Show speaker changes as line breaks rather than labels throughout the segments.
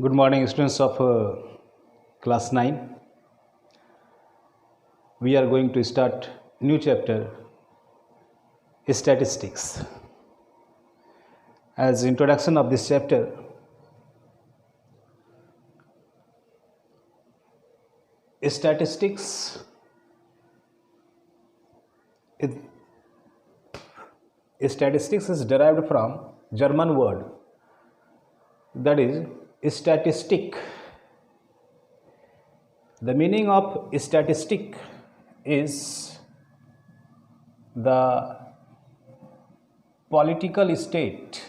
Good morning, students of class 9. We are going to start new chapter, statistics. As introduction of this chapter, statistics statistics is derived from German word, that is statistic. The meaning of statistic is the political state.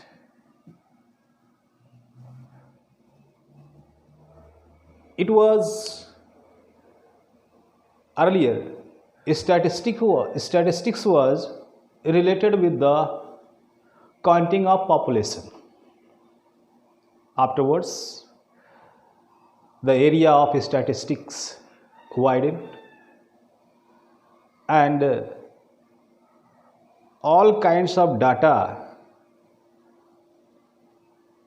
It was earlier statistics was related with the counting of population. Afterwards, the area of statistics widened and all kinds of data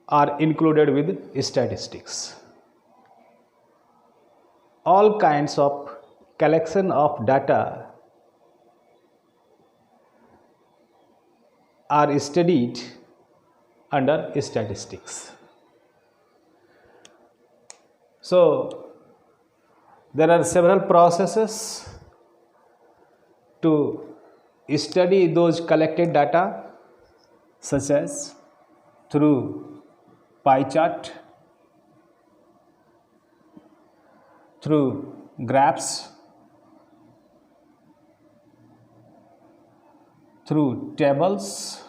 are included with statistics. All kinds of collection of data are studied under statistics. So, there are several processes to study those collected data, such as through pie chart, through graphs, through tables,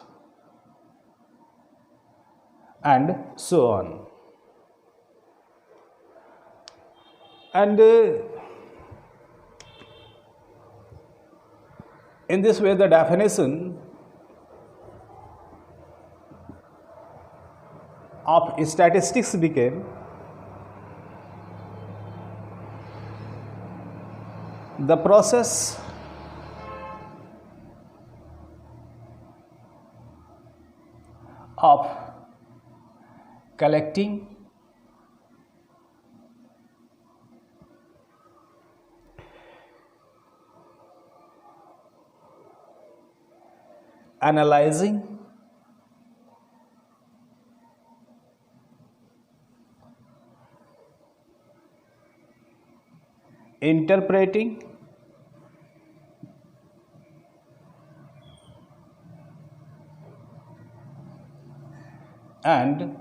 and so on. And in this way, the definition of statistics became the process of collecting analyzing, interpreting, and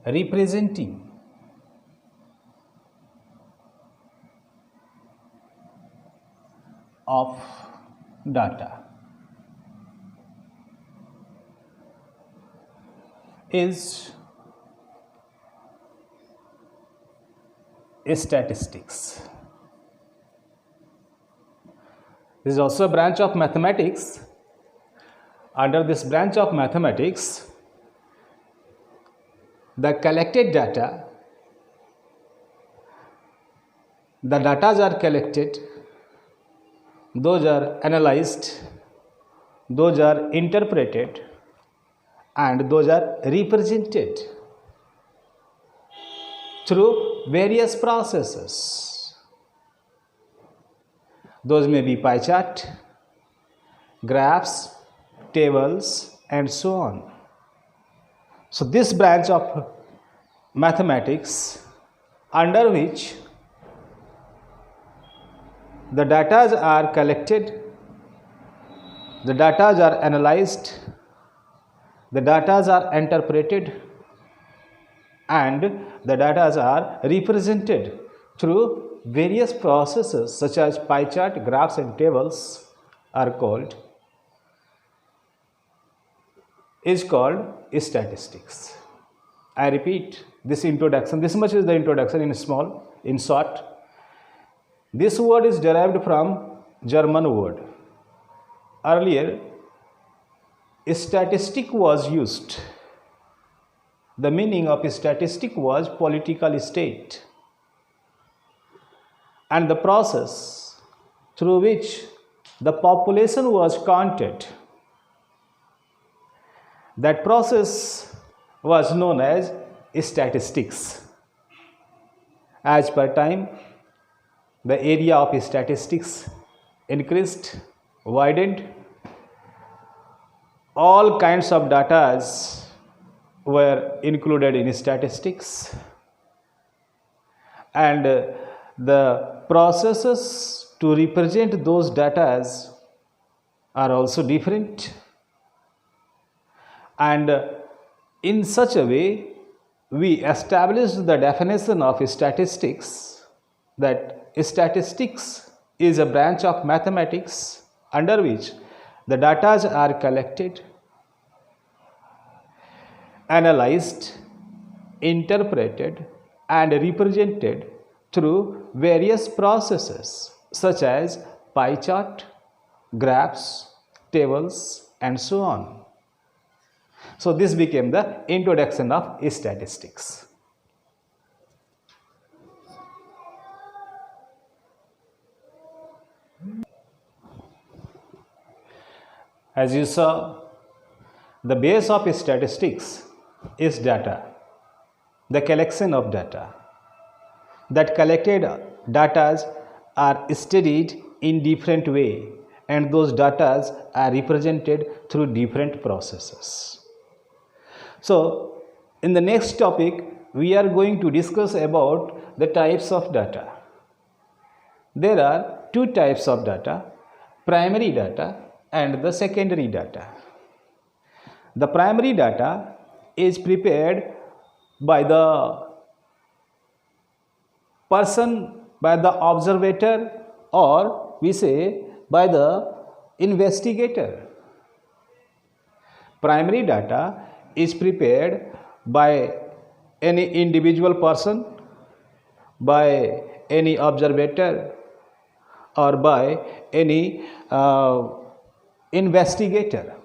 representing of data is statistics. This is also a branch of mathematics. Under this branch of mathematics, the collected data, the data are collected, those are analyzed, those are interpreted, and those are represented through various processes. Those may be pie chart, graphs, tables, and so on. So this branch of mathematics, under which the data are collected, the data are analyzed, the data are interpreted, and the data are represented through various processes such as pie chart, graphs, and tables is called statistics. I repeat this introduction. This much is the introduction in short. This word is derived from German word. Earlier, statistic was used. The meaning of statistic was political state, and the process through which the population was counted. That process was known as statistics. As per time, the area of statistics increased, widened. All kinds of data were included in statistics, and the processes to represent those data are also different. And in such a way, we established the definition of statistics, that statistics is a branch of mathematics under which the data are collected, analyzed, interpreted, and represented through various processes such as pie chart, graphs, tables, and so on. So this became the introduction of statistics. As you saw, the base of statistics is data, the collection of data. That collected data are studied in different way, and those data are represented through different processes. So, in the next topic, we are going to discuss about the types of data. There are two types of data, primary data and the secondary data. The primary data is prepared by the person, by the observer, or we say by the investigator. Primary data is prepared by any individual person, by any observer, or by any investigator.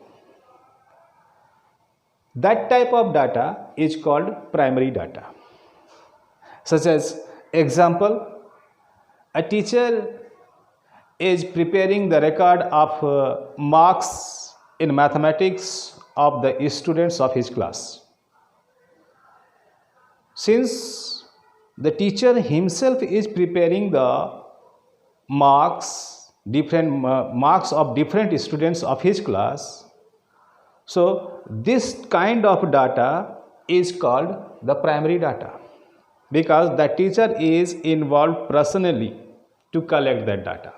That type of data is called primary data. Such as example, a teacher is preparing the record of marks in mathematics of the students of his class. Since the teacher himself is preparing the marks, different marks of different students of his class, so this kind of data is called the primary data, because the teacher is involved personally to collect that data.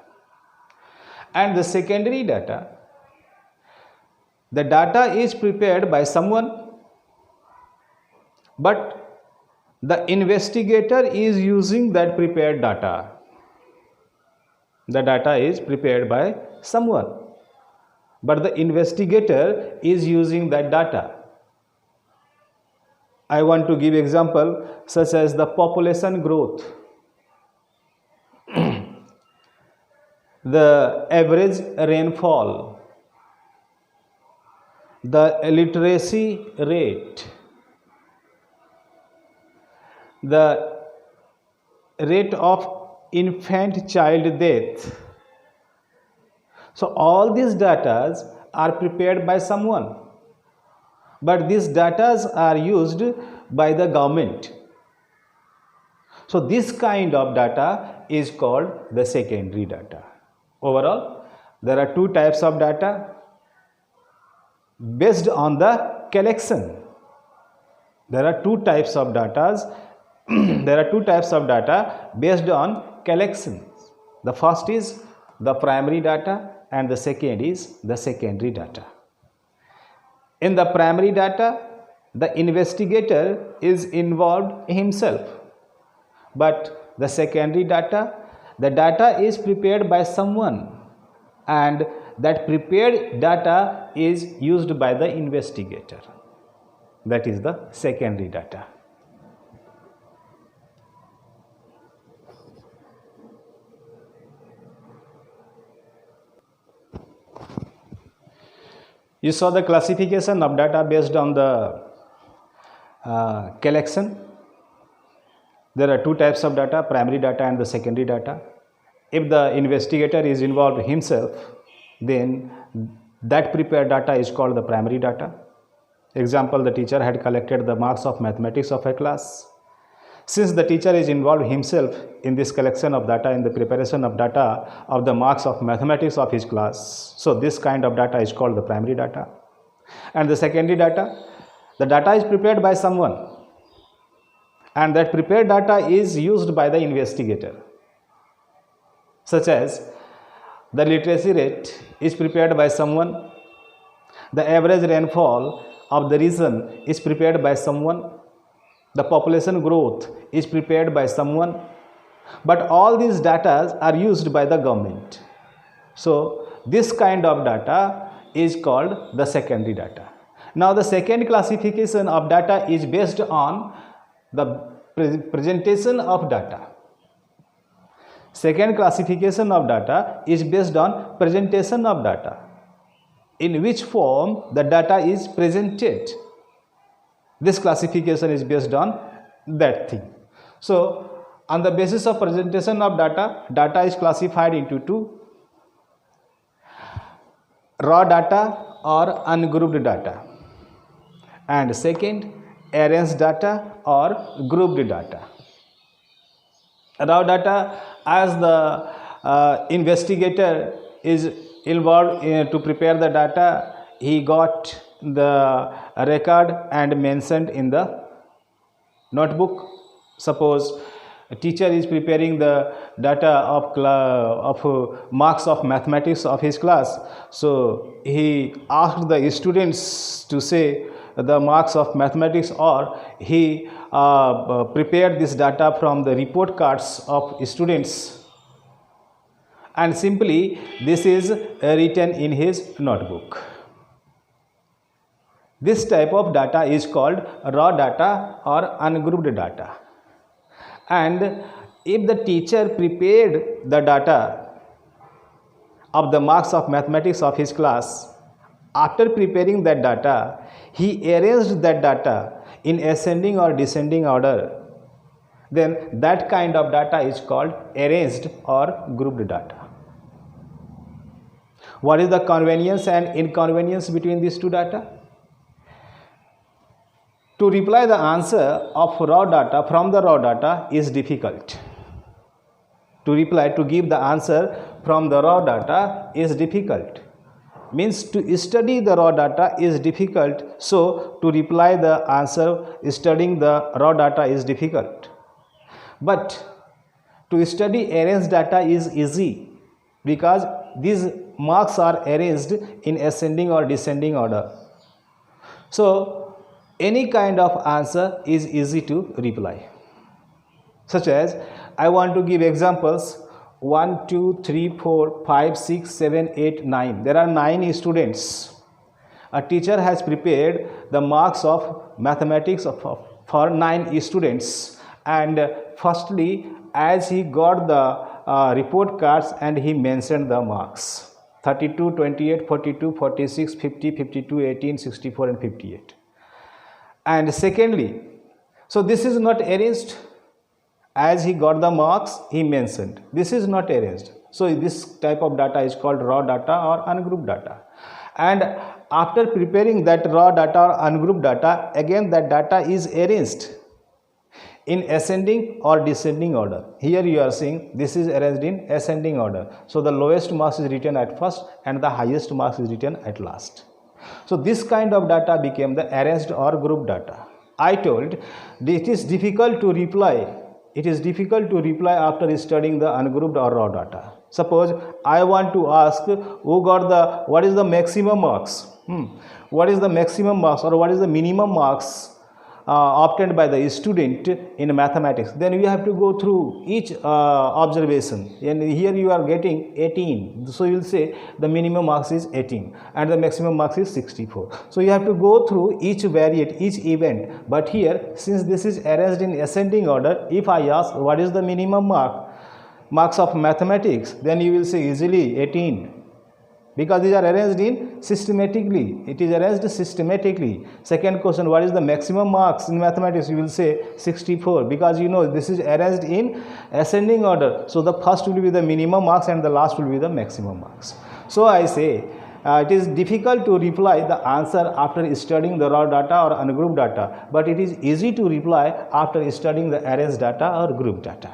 And the secondary data, the data is prepared by someone, but the investigator is using that prepared data. The data is prepared by someone, but the investigator is using that data. I want to give example such as the population growth, the average rainfall, the literacy rate, the rate of infant child death. So all these data are prepared by someone, but these data are used by the government. So this kind of data is called the secondary data. Overall, there are two types of data based on the collection. There are two types of data. There are two types of data based on collections. The first is the primary data and the second is the secondary data. In the primary data, the investigator is involved himself, but the secondary data, the data is prepared by someone, and that prepared data is used by the investigator. That is the secondary data. You saw the classification of data based on the collection. There are two types of data, primary data and the secondary data. If the investigator is involved himself, then that prepared data is called the primary data. Example, the teacher had collected the marks of mathematics of a class. Since the teacher is involved himself in this collection of data, in the preparation of data of the marks of mathematics of his class, so this kind of data is called the primary data. And the secondary data, the data is prepared by someone, and that prepared data is used by the investigator, such as the literacy rate is prepared by someone, the average rainfall of the region is prepared by someone, the population growth is prepared by someone, but all these data are used by the government. So this kind of data is called the secondary data. Now the second classification of data is based on the presentation of data. Second classification of data is based on presentation of data, in which form the data is presented. This classification is based on that thing. So on the basis of presentation of data, data is classified into two: raw data or ungrouped data, and second, arranged data or grouped data. Raw data, as the investigator is involved to prepare the data, he got the record and mentioned in the notebook. Suppose a teacher is preparing the data of marks of mathematics of his class, so he asked the students to say the marks of mathematics, or he prepared this data from the report cards of students, and simply this is written in his notebook. This type of data is called raw data or ungrouped data. And if the teacher prepared the data of the marks of mathematics of his class, after preparing that data, he arranged that data in ascending or descending order, then that kind of data is called arranged or grouped data. What is the convenience and inconvenience between these two data? To reply the answer of raw data from the raw data is difficult. To give the answer from the raw data is difficult. Means to study the raw data is difficult, so to reply the answer studying the raw data is difficult. But to study arranged data is easy, because these marks are arranged in ascending or descending order. So any kind of answer is easy to reply. Such as, I want to give examples: 1, 2, 3, 4, 5, 6, 7, 8, 9. There are 9 students. A teacher has prepared the marks of mathematics for 9 students, and firstly, as he got the report cards, and he mentioned the marks: 32, 28, 42, 46, 50, 52, 18, 64 and 58. And secondly, so this is not arranged. As he got the marks, he mentioned. This is not arranged. So this type of data is called raw data or ungrouped data. And after preparing that raw data or ungrouped data, again that data is arranged in ascending or descending order. Here you are seeing this is arranged in ascending order. So the lowest marks is written at first and the highest marks is written at last. So this kind of data became the arranged or grouped data. I told it is difficult to reply. It is difficult to reply after studying the ungrouped or raw data. Suppose I want to ask what is the maximum marks? What is the maximum marks or what is the minimum marks obtained by the student in mathematics? Then you have to go through each observation, and here you are getting 18, so you will say the minimum marks is 18 and the maximum marks is 64. So you have to go through each variate, each event. But here, since this is arranged in ascending order, if I ask what is the minimum marks of mathematics, then you will say easily 18, because these are arranged in systematically. It is arranged systematically. Second question, what is the maximum marks in mathematics? You will say 64, because you know this is arranged in ascending order. So the first will be the minimum marks and the last will be the maximum marks. So I say it is difficult to reply the answer after studying the raw data or ungrouped data, but it is easy to reply after studying the arranged data or group data.